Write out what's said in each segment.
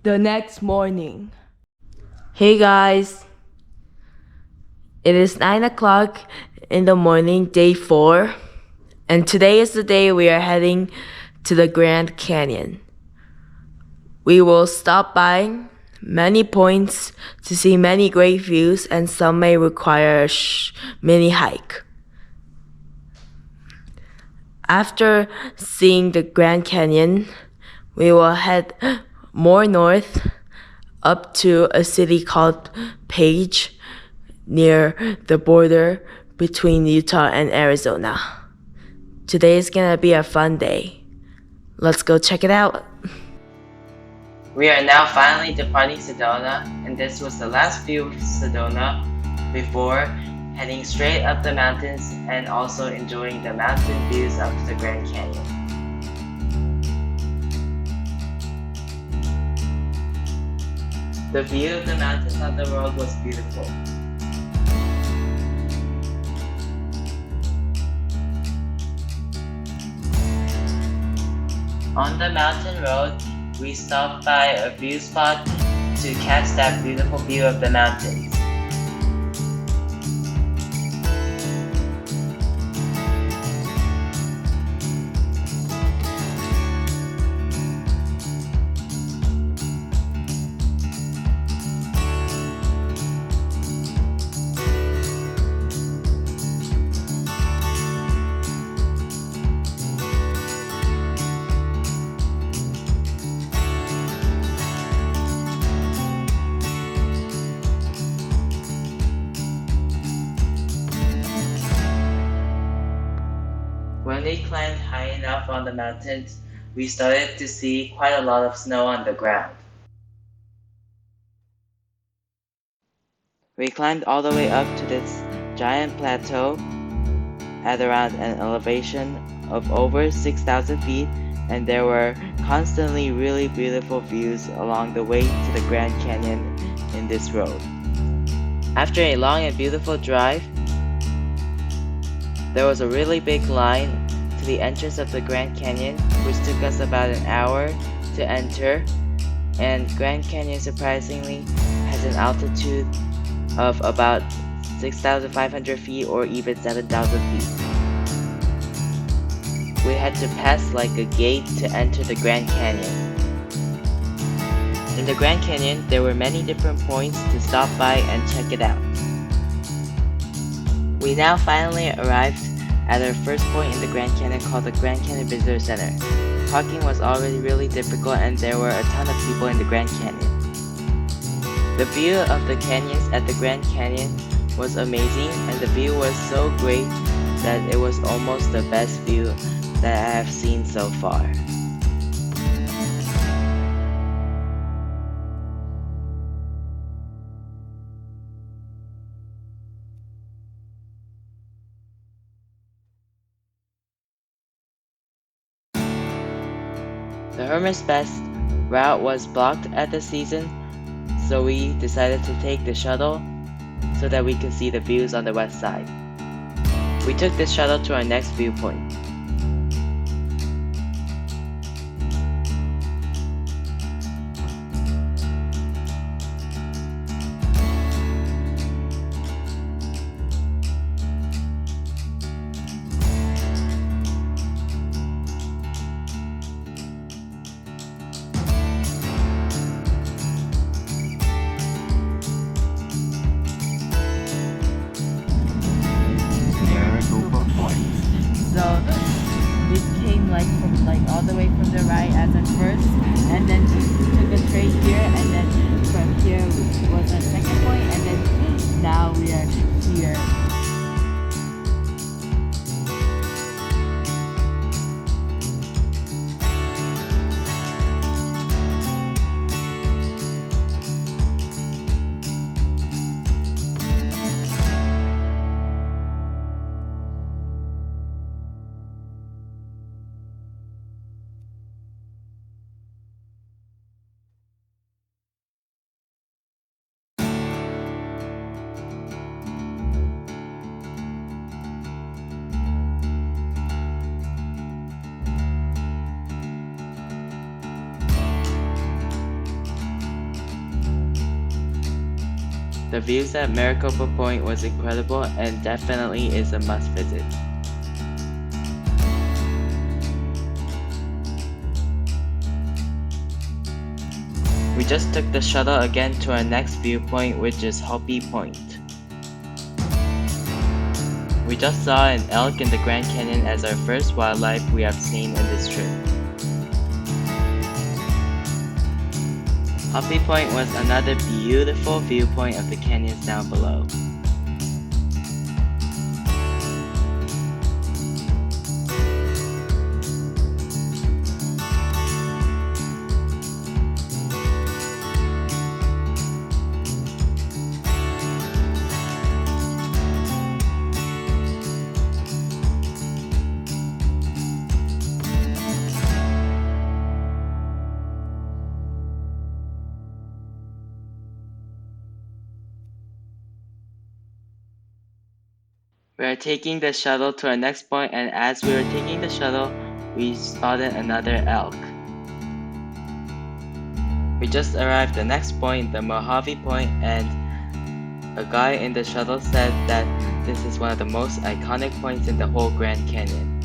the next morning. Hey guys, it is 9 o'clock in the morning, day 4, and today is the day we are heading to the Grand Canyon. We will stop by many points to see many great views, and some may require a mini hike. After seeing the Grand Canyon, we will head more north up to a city called Page near the border between Utah and Arizona. Today is gonna be a fun day. Let's go check it out. We are now finally departing Sedona, and this was the last view of Sedona before heading straight up the mountains and also enjoying the mountain views up to the Grand Canyon. The view of the mountains on the road was beautiful. On the mountain road, we stopped by a view spot to catch that beautiful view of the mountains. When we climbed high enough on the mountains, we started to see quite a lot of snow on the ground. We climbed all the way up to this giant plateau at around an elevation of over 6,000 feet, and there were constantly really beautiful views along the way to the Grand Canyon in this road. After a long and beautiful drive, there was a really big line to the entrance of the Grand Canyon, which took us about an hour to enter, and Grand Canyon surprisingly has an altitude of about 6,500 feet or even 7,000 feet. We had to pass like a gate to enter the Grand Canyon. In the Grand Canyon, there were many different points to stop by and check it out. We now finally arrived at our first point in the Grand Canyon called the Grand Canyon Visitor Center. Parking was already really difficult and there were a ton of people in the Grand Canyon. The view of the canyons at the Grand Canyon was amazing, and the view was so great that it was almost the best view that I have seen so far. The Hermes Best route was blocked at the season, so we decided to take the shuttle so that we could see the views on the west side. We took this shuttle to our next viewpoint. Maricopa Point. So we came from all the way from the right as at first, and then we took a straight here, and then from here was our second point, and then now we are here. The views at Maricopa Point was incredible and definitely is a must visit. We just took the shuttle again to our next viewpoint, which is Hopi Point. We just saw an elk in the Grand Canyon as our first wildlife we have seen in this trip. Hopi Point was another beautiful viewpoint of the canyons down below. We are taking the shuttle to our next point, and as we were taking the shuttle, we spotted another elk. We just arrived at the next point, the Mohave Point, and a guy in the shuttle said that this is one of the most iconic points in the whole Grand Canyon.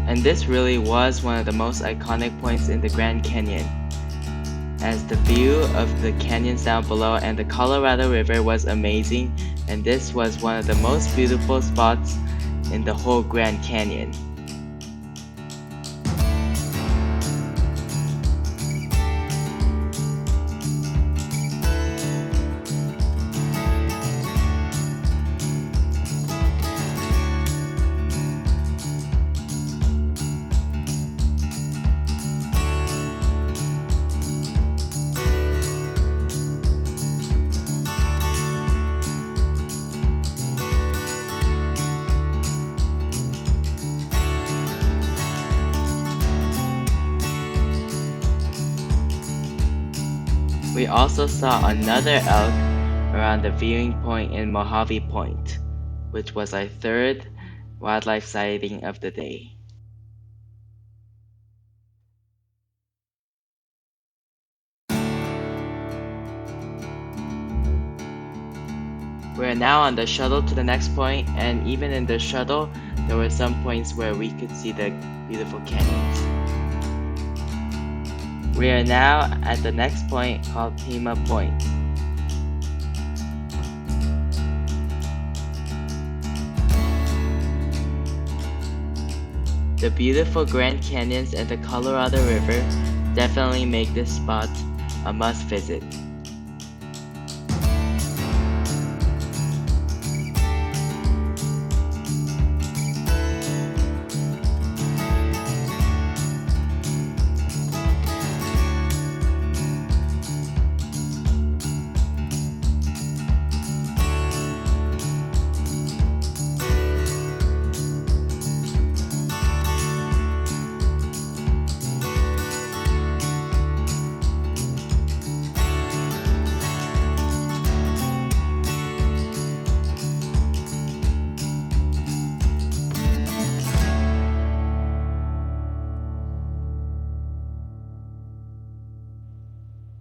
And this really was one of the most iconic points in the Grand Canyon, as the view of the canyons down below and the Colorado River was amazing, and this was one of the most beautiful spots in the whole Grand Canyon. We also saw another elk around the viewing point in Mohave Point, which was our third wildlife sighting of the day. We are now on the shuttle to the next point, and even in the shuttle, there were some points where we could see the beautiful canyons. We are now at the next point called Pima Point. The beautiful Grand Canyons and the Colorado River definitely make this spot a must visit.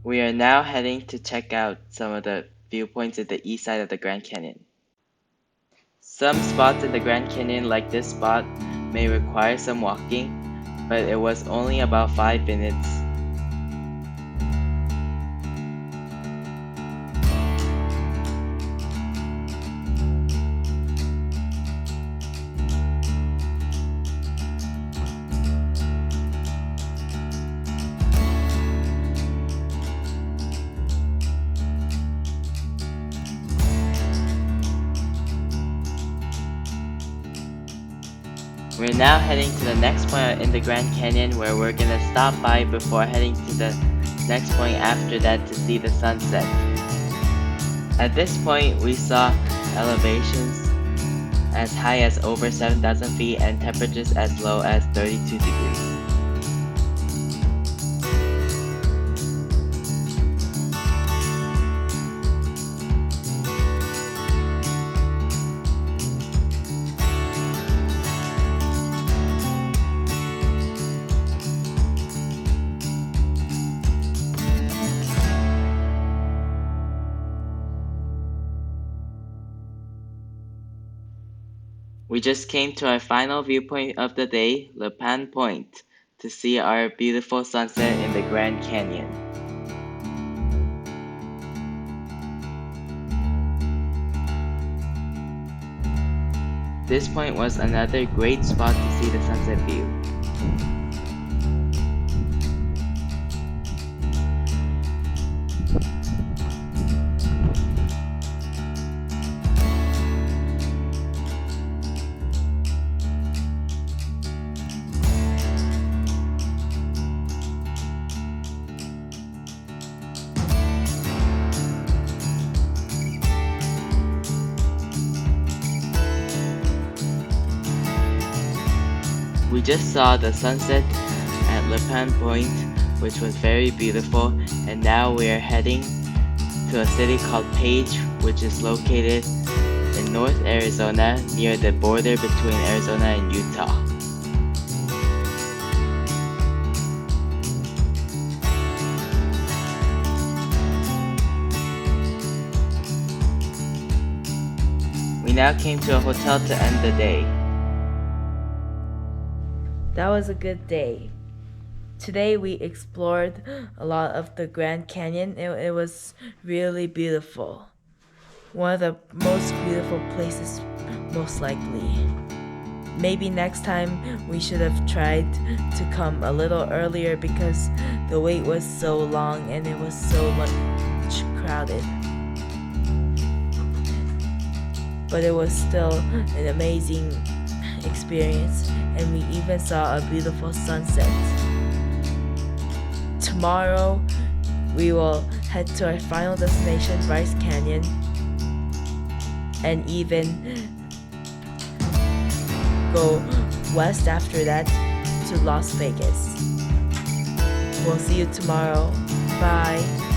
We are now heading to check out some of the viewpoints at the east side of the Grand Canyon. Some spots in the Grand Canyon, like this spot, may require some walking, but it was only about 5 minutes. We're now heading to the next point in the Grand Canyon, where we're gonna stop by before heading to the next point after that to see the sunset. At this point, we saw elevations as high as over 7,000 feet and temperatures as low as 32 degrees. We just came to our final viewpoint of the day, Lipan Point, to see our beautiful sunset in the Grand Canyon. This point was another great spot to see the sunset view. We just saw the sunset at Lipan Point, which was very beautiful, and now we are heading to a city called Page, which is located in North Arizona near the border between Arizona and Utah. We now came to a hotel to end the day. That was a good day. Today we explored a lot of the Grand Canyon. It was really beautiful. One of the most beautiful places, most likely. Maybe next time we should have tried to come a little earlier because the wait was so long and it was so much crowded. But it was still an amazing experience, and we even saw a beautiful sunset. Tomorrow we will head to our final destination, Bryce Canyon, and even go west after that to Las Vegas. We'll see you tomorrow. Bye.